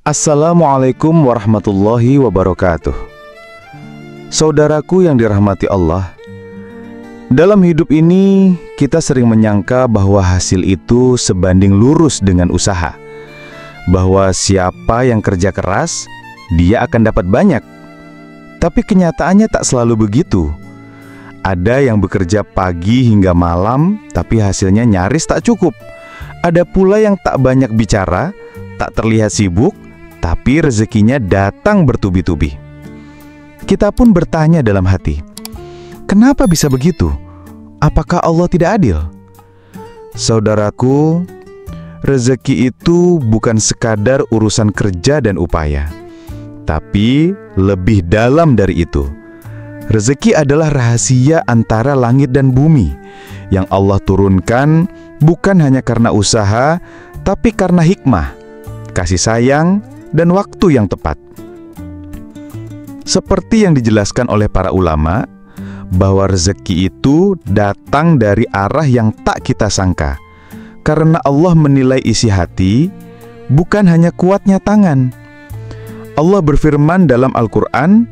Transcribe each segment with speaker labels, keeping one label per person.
Speaker 1: Assalamualaikum warahmatullahi wabarakatuh. Saudaraku yang dirahmati Allah, dalam hidup ini kita sering menyangka bahwa hasil itu sebanding lurus dengan usaha, bahwa siapa yang kerja keras, dia akan dapat banyak. Tapi kenyataannya tak selalu begitu. Ada yang bekerja pagi hingga malam, tapi hasilnya nyaris tak cukup. Ada pula yang tak banyak bicara, tak terlihat sibuk, tapi rezekinya datang bertubi-tubi. Kita pun bertanya dalam hati, kenapa bisa begitu? Apakah Allah tidak adil? Saudaraku, rezeki itu bukan sekadar urusan kerja dan upaya, tapi lebih dalam dari itu. Rezeki adalah rahasia antara langit dan bumi yang Allah turunkan bukan hanya karena usaha, tapi karena hikmah, kasih sayang, dan waktu yang tepat. Seperti yang dijelaskan oleh para ulama, bahwa rezeki itu datang dari arah yang tak kita sangka, karena Allah menilai isi hati, bukan hanya kuatnya tangan. Allah berfirman dalam Al-Quran,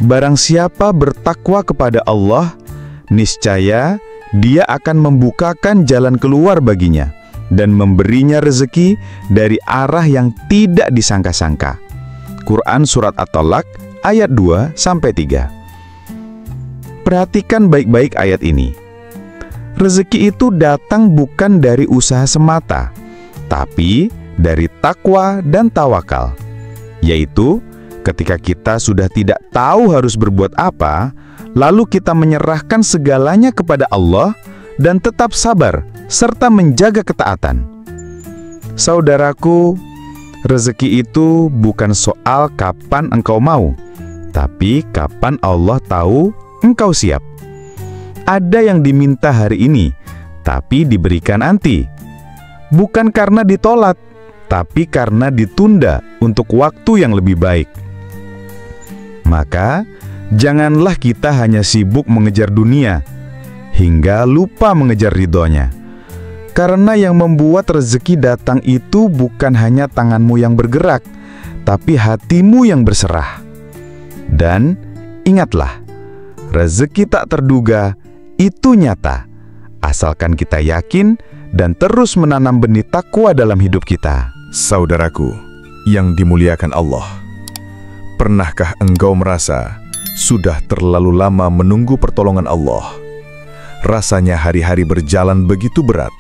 Speaker 1: barang siapa bertakwa kepada Allah, niscaya Dia akan membukakan jalan keluar baginya dan memberinya rezeki dari arah yang tidak disangka-sangka. Quran Surat At-Talaq ayat 2-3. Perhatikan baik-baik ayat ini. Rezeki itu datang bukan dari usaha semata, tapi dari takwa dan tawakal. Yaitu, ketika kita sudah tidak tahu harus berbuat apa, lalu kita menyerahkan segalanya kepada Allah dan tetap sabar serta menjaga ketaatan. Saudaraku, rezeki itu bukan soal kapan engkau mau, tapi kapan Allah tahu engkau siap. Ada yang diminta hari ini, tapi diberikan nanti. Bukan karena ditolak, tapi karena ditunda untuk waktu yang lebih baik. Maka, janganlah kita hanya sibuk mengejar dunia, hingga lupa mengejar ridhonya. Karena yang membuat rezeki datang itu bukan hanya tanganmu yang bergerak, tapi hatimu yang berserah. Dan ingatlah, rezeki tak terduga itu nyata, asalkan kita yakin dan terus menanam benih takwa dalam hidup kita.
Speaker 2: Saudaraku yang dimuliakan Allah, pernahkah engkau merasa sudah terlalu lama menunggu pertolongan Allah? Rasanya hari-hari berjalan begitu berat,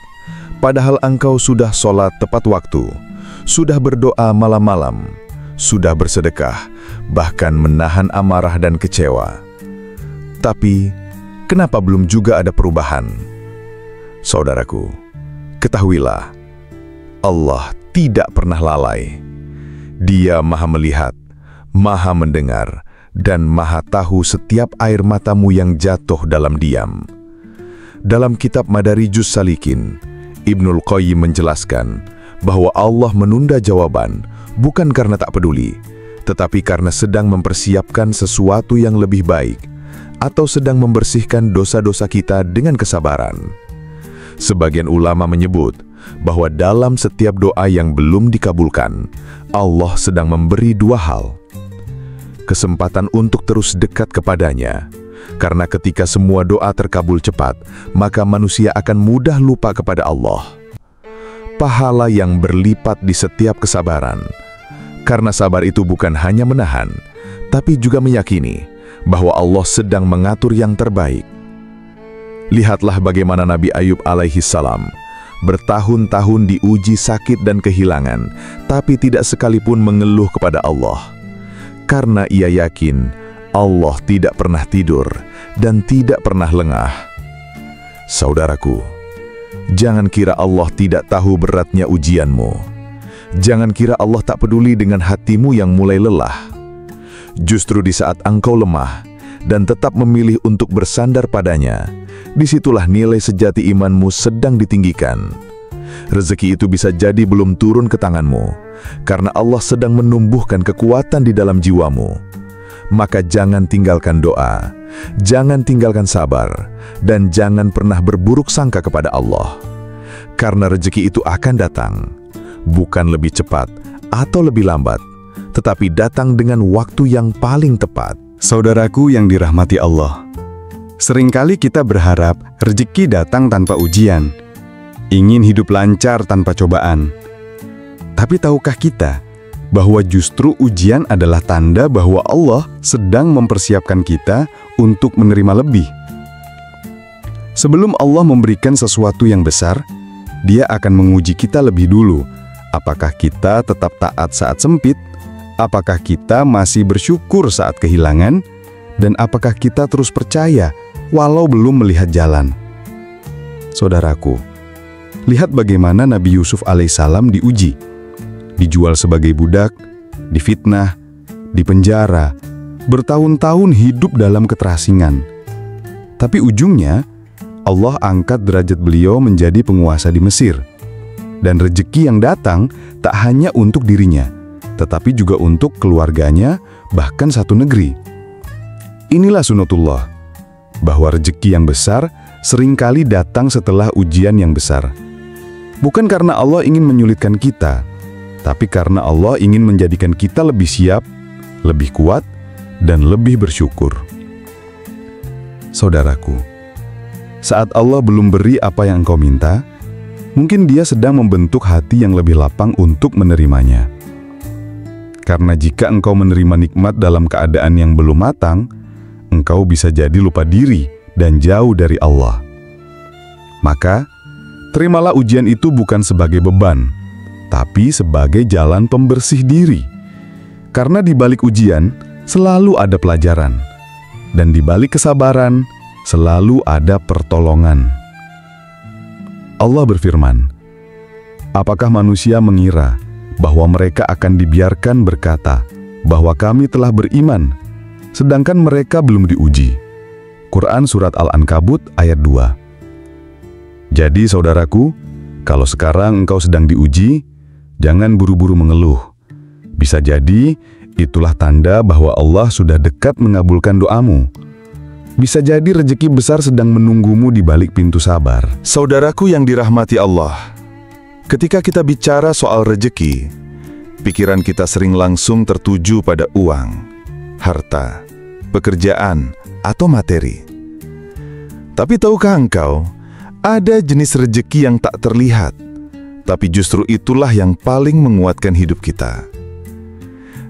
Speaker 2: padahal engkau sudah sholat tepat waktu, sudah berdoa malam-malam, sudah bersedekah, bahkan menahan amarah dan kecewa. Tapi, kenapa belum juga ada perubahan? Saudaraku, ketahuilah, Allah tidak pernah lalai. Dia Maha melihat, Maha mendengar, dan Maha tahu setiap air matamu yang jatuh dalam diam. Dalam kitab Madarijus Salikin, Ibnul Qayyim menjelaskan bahwa Allah menunda jawaban bukan karena tak peduli, tetapi karena sedang mempersiapkan sesuatu yang lebih baik, atau sedang membersihkan dosa-dosa kita dengan kesabaran. Sebagian ulama menyebut bahwa dalam setiap doa yang belum dikabulkan, Allah sedang memberi dua hal. Kesempatan untuk terus dekat kepadanya, karena ketika semua doa terkabul cepat, maka manusia akan mudah lupa kepada Allah. Pahala yang berlipat di setiap kesabaran, karena sabar itu bukan hanya menahan, tapi juga meyakini bahwa Allah sedang mengatur yang terbaik. Lihatlah bagaimana Nabi Ayub alaihi salam bertahun-tahun diuji sakit dan kehilangan, tapi tidak sekalipun mengeluh kepada Allah. Karena ia yakin Allah tidak pernah tidur dan tidak pernah lengah. Saudaraku, jangan kira Allah tidak tahu beratnya ujianmu. Jangan kira Allah tak peduli dengan hatimu yang mulai lelah. Justru di saat engkau lemah dan tetap memilih untuk bersandar padanya, disitulah nilai sejati imanmu sedang ditinggikan. Rezeki itu bisa jadi belum turun ke tanganmu, karena Allah sedang menumbuhkan kekuatan di dalam jiwamu. Maka jangan tinggalkan doa, jangan tinggalkan sabar, dan jangan pernah berburuk sangka kepada Allah. Karena rezeki itu akan datang, bukan lebih cepat atau lebih lambat, tetapi datang dengan waktu yang paling tepat.
Speaker 1: Saudaraku yang dirahmati Allah, seringkali kita berharap rezeki datang tanpa ujian, ingin hidup lancar tanpa cobaan. Tapi tahukah kita bahwa justru ujian adalah tanda bahwa Allah sedang mempersiapkan kita untuk menerima lebih? Sebelum Allah memberikan sesuatu yang besar, Dia akan menguji kita lebih dulu. Apakah kita tetap taat saat sempit? Apakah kita masih bersyukur saat kehilangan? Dan apakah kita terus percaya walau belum melihat jalan? Saudaraku, lihat bagaimana Nabi Yusuf alaihissalam diuji. Dijual sebagai budak, difitnah, dipenjara, bertahun-tahun hidup dalam keterasingan. Tapi ujungnya, Allah angkat derajat beliau menjadi penguasa di Mesir. Dan rezeki yang datang tak hanya untuk dirinya, tetapi juga untuk keluarganya, bahkan satu negeri. Inilah sunatullah, bahwa rezeki yang besar seringkali datang setelah ujian yang besar. Bukan karena Allah ingin menyulitkan kita, tapi karena Allah ingin menjadikan kita lebih siap, lebih kuat, dan lebih bersyukur. Saudaraku, saat Allah belum beri apa yang engkau minta, mungkin Dia sedang membentuk hati yang lebih lapang untuk menerimanya. Karena jika engkau menerima nikmat dalam keadaan yang belum matang, engkau bisa jadi lupa diri dan jauh dari Allah. Maka, terimalah ujian itu bukan sebagai beban, tapi sebagai jalan pembersih diri. Karena di balik ujian selalu ada pelajaran, dan di balik kesabaran selalu ada pertolongan. Allah berfirman, "Apakah manusia mengira bahwa mereka akan dibiarkan berkata bahwa kami telah beriman, sedangkan mereka belum diuji?" Quran Surat Al-Ankabut ayat 2. Jadi saudaraku, kalau sekarang engkau sedang diuji, jangan buru-buru mengeluh. Bisa jadi itulah tanda bahwa Allah sudah dekat mengabulkan doamu. Bisa jadi rezeki besar sedang menunggumu di balik pintu sabar. Saudaraku yang dirahmati Allah, ketika kita bicara soal rezeki, pikiran kita sering langsung tertuju pada uang, harta, pekerjaan, atau materi. Tapi tahukah engkau, ada jenis rezeki yang tak terlihat, tapi justru itulah yang paling menguatkan hidup kita.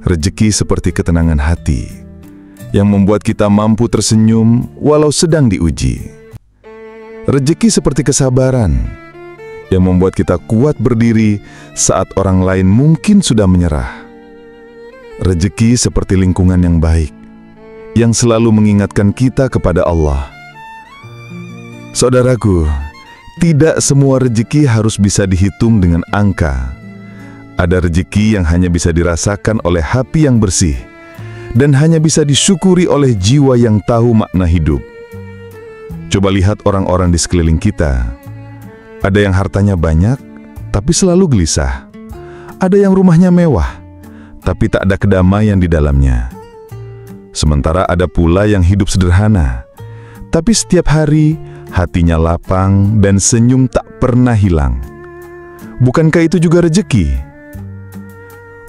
Speaker 1: Rezeki seperti ketenangan hati, yang membuat kita mampu tersenyum walau sedang diuji. Rezeki seperti kesabaran, yang membuat kita kuat berdiri saat orang lain mungkin sudah menyerah. Rezeki seperti lingkungan yang baik, yang selalu mengingatkan kita kepada Allah. Saudaraku, tidak semua rezeki harus bisa dihitung dengan angka. Ada rezeki yang hanya bisa dirasakan oleh hati yang bersih, dan hanya bisa disyukuri oleh jiwa yang tahu makna hidup. Coba lihat orang-orang di sekeliling kita. Ada yang hartanya banyak, tapi selalu gelisah. Ada yang rumahnya mewah, tapi tak ada kedamaian di dalamnya. Sementara ada pula yang hidup sederhana, tapi setiap hari hatinya lapang dan senyum tak pernah hilang. Bukankah itu juga rezeki?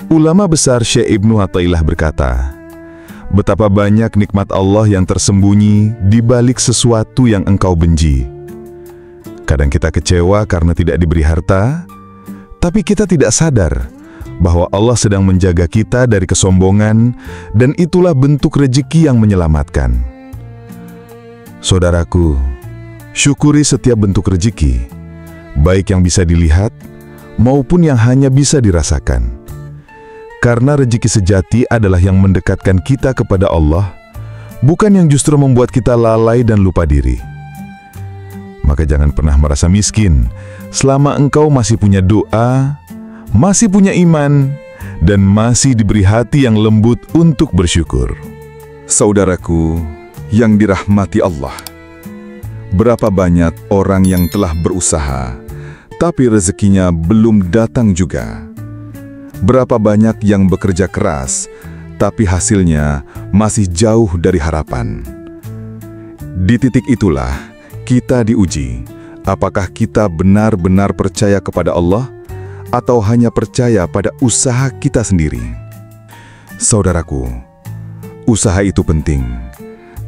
Speaker 1: Ulama besar Syekh Ibnu Athaillah berkata, betapa banyak nikmat Allah yang tersembunyi di balik sesuatu yang engkau benci. Kadang kita kecewa karena tidak diberi harta, tapi kita tidak sadar bahwa Allah sedang menjaga kita dari kesombongan, dan itulah bentuk rezeki yang menyelamatkan. Saudaraku, syukuri setiap bentuk rezeki, baik yang bisa dilihat maupun yang hanya bisa dirasakan. Karena rezeki sejati adalah yang mendekatkan kita kepada Allah, bukan yang justru membuat kita lalai dan lupa diri. Maka jangan pernah merasa miskin selama engkau masih punya doa, masih punya iman, dan masih diberi hati yang lembut untuk bersyukur. Saudaraku yang dirahmati Allah, berapa banyak orang yang telah berusaha, tapi rezekinya belum datang juga. Berapa banyak yang bekerja keras, tapi hasilnya masih jauh dari harapan. Di titik itulah kita diuji, apakah kita benar-benar percaya kepada Allah,
Speaker 2: atau hanya percaya pada usaha kita sendiri? Saudaraku, usaha itu penting,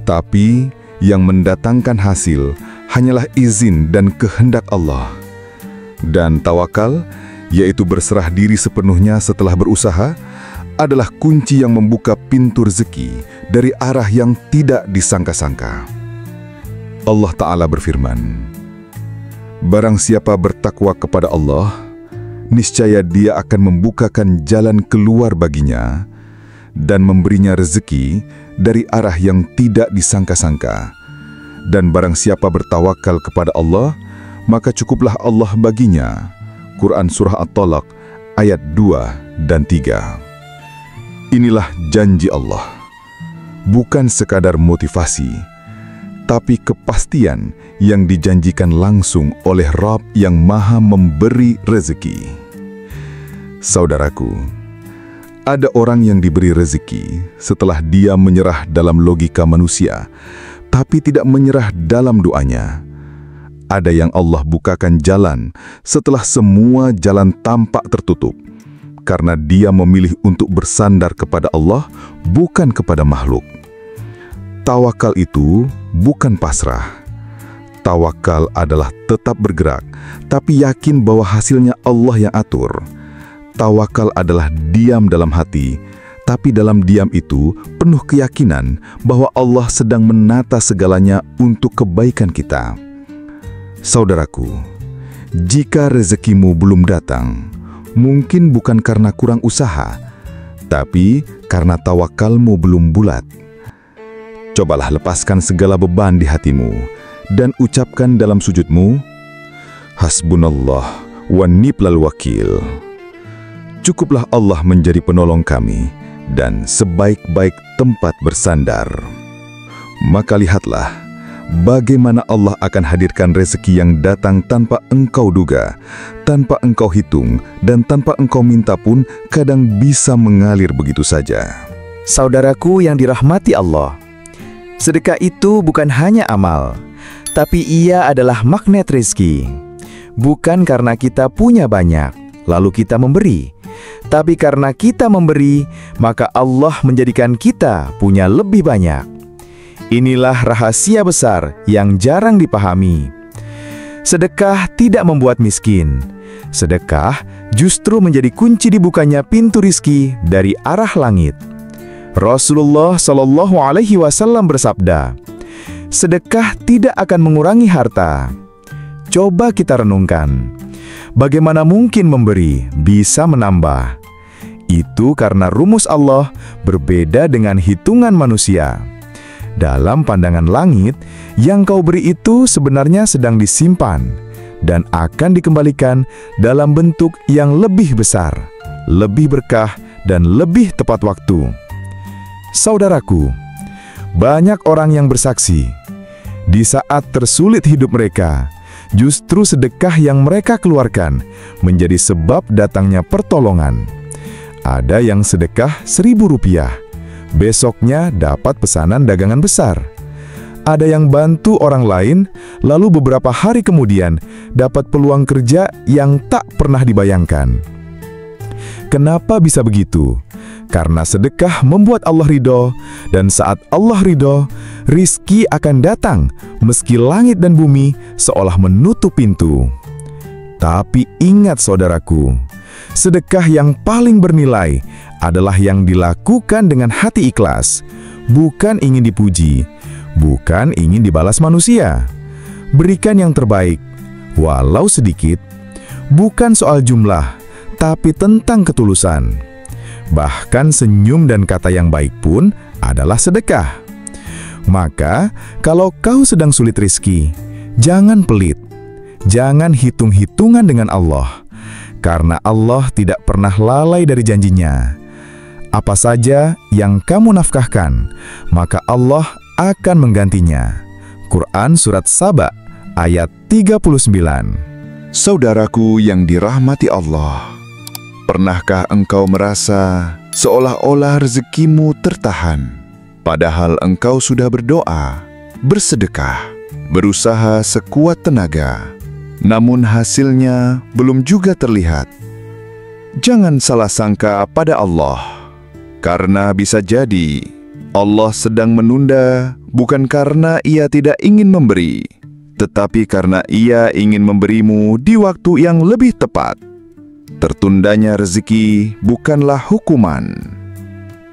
Speaker 2: tapi yang mendatangkan hasil hanyalah izin dan kehendak Allah. Dan tawakal, yaitu berserah diri sepenuhnya setelah berusaha, adalah kunci yang membuka pintu rezeki dari arah yang tidak disangka-sangka. Allah Ta'ala berfirman, "Barang siapa bertakwa kepada Allah, niscaya Dia akan membukakan jalan keluar baginya dan memberinya rezeki dari arah yang tidak disangka-sangka. Dan barang siapa bertawakal kepada Allah, maka cukuplah Allah baginya." Quran Surah At-Talaq ayat 2 dan 3. Inilah janji Allah, bukan sekadar motivasi, tapi kepastian yang dijanjikan langsung oleh Rabb yang Maha Memberi rezeki. Saudaraku, ada orang yang diberi rezeki setelah dia menyerah dalam logika manusia, tapi tidak menyerah dalam doanya. Ada yang Allah bukakan jalan setelah semua jalan tampak tertutup, karena dia memilih untuk bersandar kepada Allah, bukan kepada makhluk. Tawakal itu bukan pasrah. Tawakal adalah tetap bergerak, tapi yakin bahwa hasilnya Allah yang atur. Tawakal adalah diam dalam hati, tapi dalam diam itu penuh keyakinan bahwa Allah sedang menata segalanya untuk kebaikan kita. Saudaraku, jika rezekimu belum datang, mungkin bukan karena kurang usaha, tapi karena tawakalmu belum bulat. Cobalah lepaskan segala beban di hatimu dan ucapkan dalam sujudmu, "Hasbunallah wa ni'mal wakil." Cukuplah Allah menjadi penolong kami dan sebaik-baik tempat bersandar. Maka lihatlah bagaimana Allah akan hadirkan rezeki yang datang tanpa engkau duga, tanpa engkau hitung, dan tanpa engkau minta pun kadang bisa mengalir begitu saja.
Speaker 3: Saudaraku yang dirahmati Allah, sedekah itu bukan hanya amal, tapi ia adalah magnet rezeki. Bukan karena kita punya banyak, lalu kita memberi, tapi karena kita memberi, maka Allah menjadikan kita punya lebih banyak. Inilah rahasia besar yang jarang dipahami. Sedekah tidak membuat miskin. Sedekah justru menjadi kunci dibukanya pintu rizki dari arah langit. Rasulullah Shallallahu Alaihi Wasallam bersabda, "Sedekah tidak akan mengurangi harta." Coba kita renungkan, bagaimana mungkin memberi bisa menambah? Itu karena rumus Allah berbeda dengan hitungan manusia. Dalam pandangan langit, yang kau beri itu sebenarnya sedang disimpan dan akan dikembalikan dalam bentuk yang lebih besar, lebih berkah, dan lebih tepat waktu. Saudaraku, banyak orang yang bersaksi, di saat tersulit hidup mereka, justru sedekah yang mereka keluarkan menjadi sebab datangnya pertolongan. Ada yang sedekah Rp1.000, besoknya dapat pesanan dagangan besar. Ada yang bantu orang lain, lalu beberapa hari kemudian dapat peluang kerja yang tak pernah dibayangkan. Kenapa bisa begitu? Karena sedekah membuat Allah ridho, dan saat Allah ridho, rizki akan datang meski langit dan bumi seolah menutup pintu. Tapi ingat saudaraku, sedekah yang paling bernilai adalah yang dilakukan dengan hati ikhlas, bukan ingin dipuji, bukan ingin dibalas manusia. Berikan yang terbaik, walau sedikit, bukan soal jumlah, tapi tentang ketulusan. Bahkan senyum dan kata yang baik pun adalah sedekah. Maka, kalau kau sedang sulit rezeki, jangan pelit, jangan hitung-hitungan dengan Allah, karena Allah tidak pernah lalai dari janjinya. Apa saja yang kamu nafkahkan, maka Allah akan menggantinya. Quran Surat Saba ayat 39.
Speaker 2: Saudaraku yang dirahmati Allah, pernahkah engkau merasa seolah-olah rezekimu tertahan, padahal engkau sudah berdoa, bersedekah, berusaha sekuat tenaga, namun hasilnya belum juga terlihat? Jangan salah sangka pada Allah, karena bisa jadi Allah sedang menunda bukan karena Ia tidak ingin memberi, tetapi karena Ia ingin memberimu di waktu yang lebih tepat. Tertundanya rezeki bukanlah hukuman,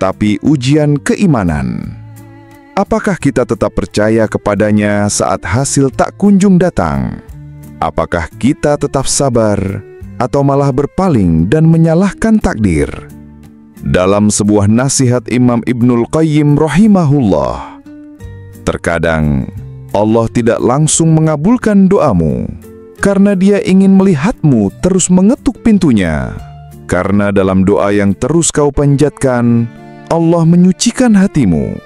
Speaker 2: tapi ujian keimanan. Apakah kita tetap percaya kepadanya saat hasil tak kunjung datang? Apakah kita tetap sabar atau malah berpaling dan menyalahkan takdir? Dalam sebuah nasihat Imam Ibnul Qayyim rahimahullah, terkadang Allah tidak langsung mengabulkan doamu karena Dia ingin melihatmu terus mengetuk pintunya. Karena dalam doa yang terus kau panjatkan, Allah menyucikan hatimu,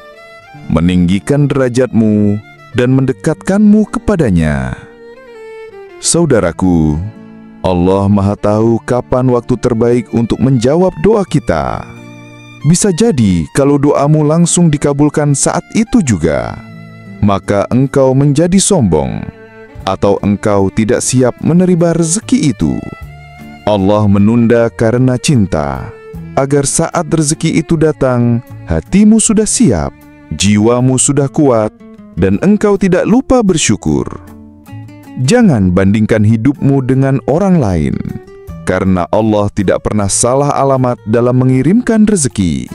Speaker 2: meninggikan derajatmu, dan mendekatkanmu kepadanya. Saudaraku, Allah Maha Tahu kapan waktu terbaik untuk menjawab doa kita. Bisa jadi kalau doamu langsung dikabulkan saat itu juga, maka engkau menjadi sombong, atau engkau tidak siap menerima rezeki itu. Allah menunda karena cinta, agar saat rezeki itu datang, hatimu sudah siap, jiwamu sudah kuat, dan engkau tidak lupa bersyukur. Jangan bandingkan hidupmu dengan orang lain, karena Allah tidak pernah salah alamat dalam mengirimkan rezeki.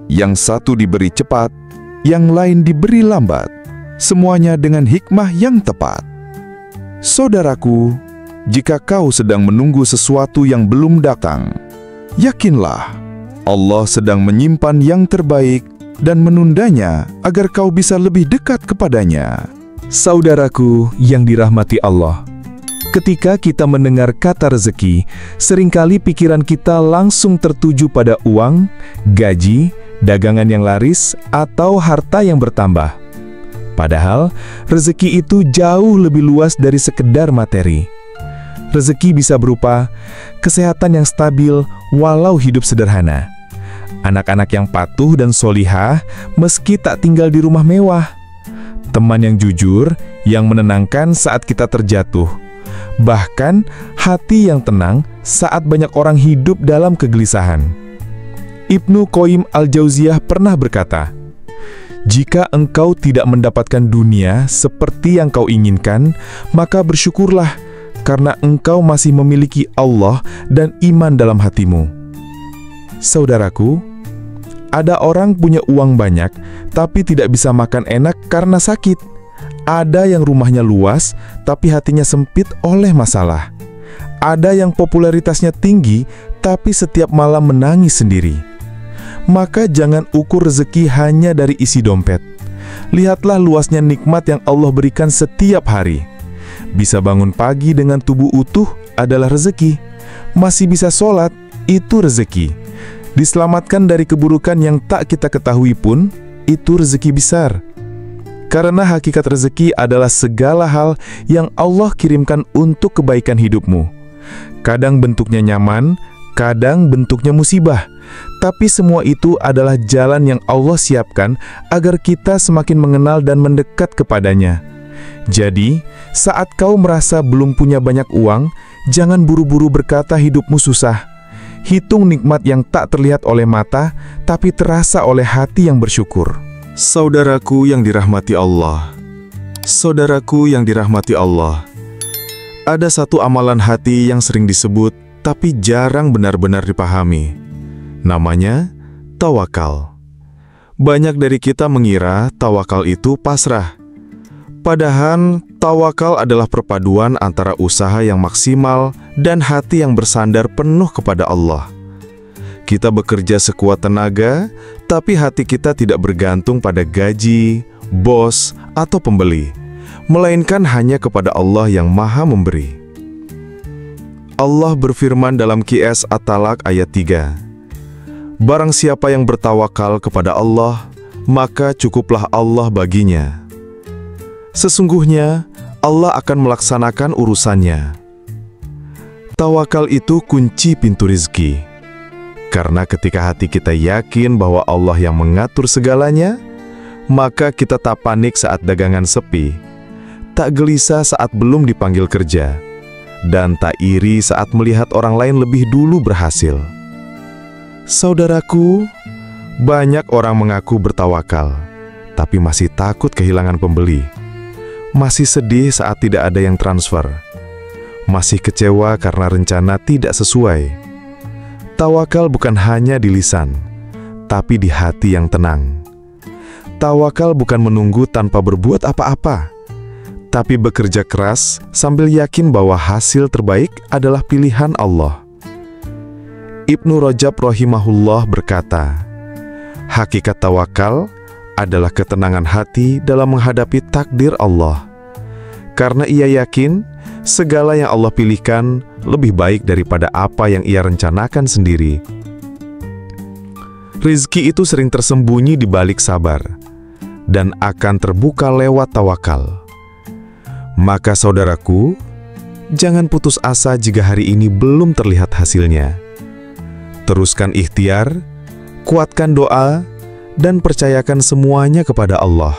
Speaker 2: Yang satu diberi cepat, yang lain diberi lambat, semuanya dengan hikmah yang tepat. Saudaraku, jika kau sedang menunggu sesuatu yang belum datang, yakinlah Allah sedang menyimpan yang terbaik dan menundanya agar kau bisa lebih dekat kepadanya.
Speaker 4: Saudaraku yang dirahmati Allah, ketika kita mendengar kata rezeki, seringkali pikiran kita langsung tertuju pada uang, gaji, dagangan yang laris, atau harta yang bertambah. Padahal, rezeki itu jauh lebih luas dari sekedar materi. Rezeki bisa berupa kesehatan yang stabil walau hidup sederhana, anak-anak yang patuh dan solihah meski tak tinggal di rumah mewah, teman yang jujur, yang menenangkan saat kita terjatuh, bahkan hati yang tenang saat banyak orang hidup dalam kegelisahan. Ibnu Qayyim al-Jauziyah pernah berkata, "Jika engkau tidak mendapatkan dunia seperti yang kau inginkan, maka bersyukurlah karena engkau masih memiliki Allah dan iman dalam hatimu." Saudaraku, ada orang punya uang banyak, tapi tidak bisa makan enak karena sakit. Ada yang rumahnya luas, tapi hatinya sempit oleh masalah. Ada yang popularitasnya tinggi, tapi setiap malam menangis sendiri. Maka jangan ukur rezeki hanya dari isi dompet. Lihatlah luasnya nikmat yang Allah berikan setiap hari. Bisa bangun pagi dengan tubuh utuh adalah rezeki. Masih bisa sholat, itu rezeki. Diselamatkan dari keburukan yang tak kita ketahui pun, itu rezeki besar. Karena hakikat rezeki adalah segala hal yang Allah kirimkan untuk kebaikan hidupmu. Kadang bentuknya nyaman, kadang bentuknya musibah. Tapi semua itu adalah jalan yang Allah siapkan agar kita semakin mengenal dan mendekat kepadanya. Jadi, saat kau merasa belum punya banyak uang, jangan buru-buru berkata hidupmu susah. Hitung nikmat yang tak terlihat oleh mata, tapi terasa oleh hati yang bersyukur.
Speaker 2: Saudaraku yang dirahmati Allah, saudaraku yang dirahmati Allah, ada satu amalan hati yang sering disebut, tapi jarang benar-benar dipahami. Namanya tawakal. Banyak dari kita mengira tawakal itu pasrah. Padahal tawakal adalah perpaduan antara usaha yang maksimal dan hati yang bersandar penuh kepada Allah. Kita bekerja sekuat tenaga, tapi hati kita tidak bergantung pada gaji, bos, atau pembeli, melainkan hanya kepada Allah yang Maha Memberi. Allah berfirman dalam Qiyas At-Talaq ayat 3, "Barang siapa yang bertawakal kepada Allah, maka cukuplah Allah baginya. Sesungguhnya Allah akan melaksanakan urusannya." Tawakal itu kunci pintu rizki. Karena ketika hati kita yakin bahwa Allah yang mengatur segalanya, maka kita tak panik saat dagangan sepi, tak gelisah saat belum dipanggil kerja,
Speaker 1: dan tak iri saat melihat orang lain lebih dulu berhasil. Saudaraku, banyak orang mengaku bertawakal, tapi masih takut kehilangan pembeli. Masih sedih saat tidak ada yang transfer. Masih kecewa karena rencana tidak sesuai. Tawakal bukan hanya di lisan, tapi di hati yang tenang. Tawakal bukan menunggu tanpa berbuat apa-apa, tapi bekerja keras sambil yakin bahwa hasil terbaik adalah pilihan Allah. Ibnu Rajab rahimahullah berkata, hakikat tawakal adalah ketenangan hati dalam menghadapi takdir Allah. Karena ia yakin segala yang Allah pilihkan lebih baik daripada apa yang ia rencanakan sendiri. Rizki itu sering tersembunyi di balik sabar dan akan terbuka lewat tawakal. Maka saudaraku, jangan putus asa jika hari ini belum terlihat hasilnya. Teruskan ikhtiar, kuatkan doa, dan percayakan semuanya kepada Allah.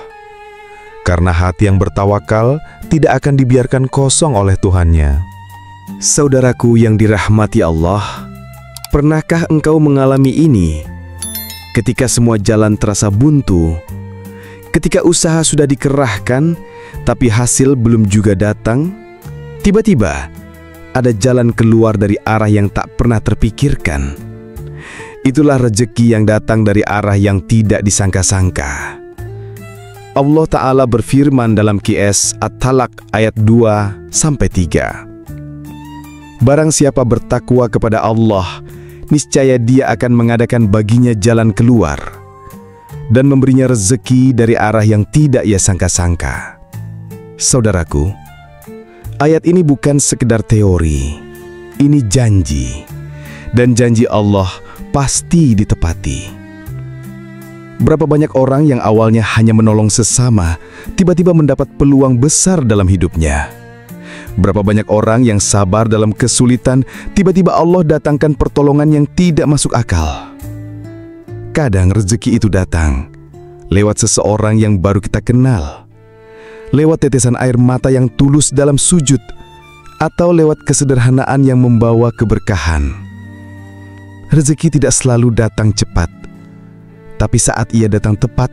Speaker 1: Karena hati yang bertawakal tidak akan dibiarkan kosong oleh Tuhannya.
Speaker 3: Saudaraku yang dirahmati Allah, pernahkah engkau mengalami ini? Ketika semua jalan terasa buntu, ketika usaha sudah dikerahkan, tapi hasil belum juga datang, tiba-tiba ada jalan keluar dari arah yang tak pernah terpikirkan. Itulah rezeki yang datang dari arah yang tidak disangka-sangka. Allah Ta'ala berfirman dalam QS At-Talaq ayat 2-3. Barang siapa bertakwa kepada Allah, niscaya Dia akan mengadakan baginya jalan keluar dan memberinya rezeki dari arah yang tidak ia sangka-sangka. Saudaraku, ayat ini bukan sekedar teori, ini janji, dan janji Allah pasti ditepati. Berapa banyak orang yang awalnya hanya menolong sesama, tiba-tiba mendapat peluang besar dalam hidupnya. Berapa banyak orang yang sabar dalam kesulitan, tiba-tiba Allah datangkan pertolongan yang tidak masuk akal. Kadang rezeki itu datang lewat seseorang yang baru kita kenal, lewat tetesan air mata yang tulus dalam sujud, atau lewat kesederhanaan yang membawa keberkahan. Rezeki tidak selalu datang cepat, tapi saat ia datang tepat,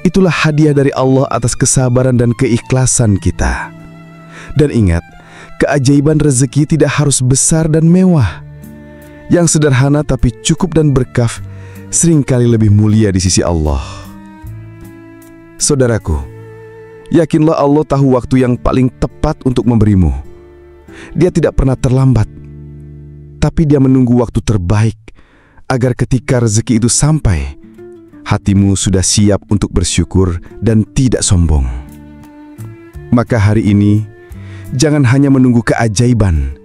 Speaker 3: itulah hadiah dari Allah atas kesabaran dan keikhlasan kita. Dan ingat, keajaiban rezeki tidak harus besar dan mewah. Yang sederhana tapi cukup dan berkah seringkali lebih mulia di sisi Allah. Saudaraku, yakinlah Allah tahu waktu yang paling tepat untuk memberimu. Dia tidak pernah terlambat, tapi Dia menunggu waktu terbaik agar ketika rezeki itu sampai, hatimu sudah siap untuk bersyukur dan tidak sombong. Maka hari ini, jangan hanya menunggu keajaiban,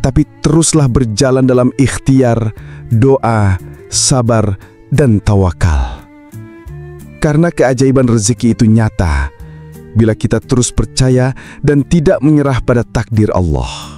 Speaker 3: tapi teruslah berjalan dalam ikhtiar, doa, sabar, dan tawakal. Karena keajaiban rezeki itu nyata bila kita terus percaya dan tidak menyerah pada takdir Allah.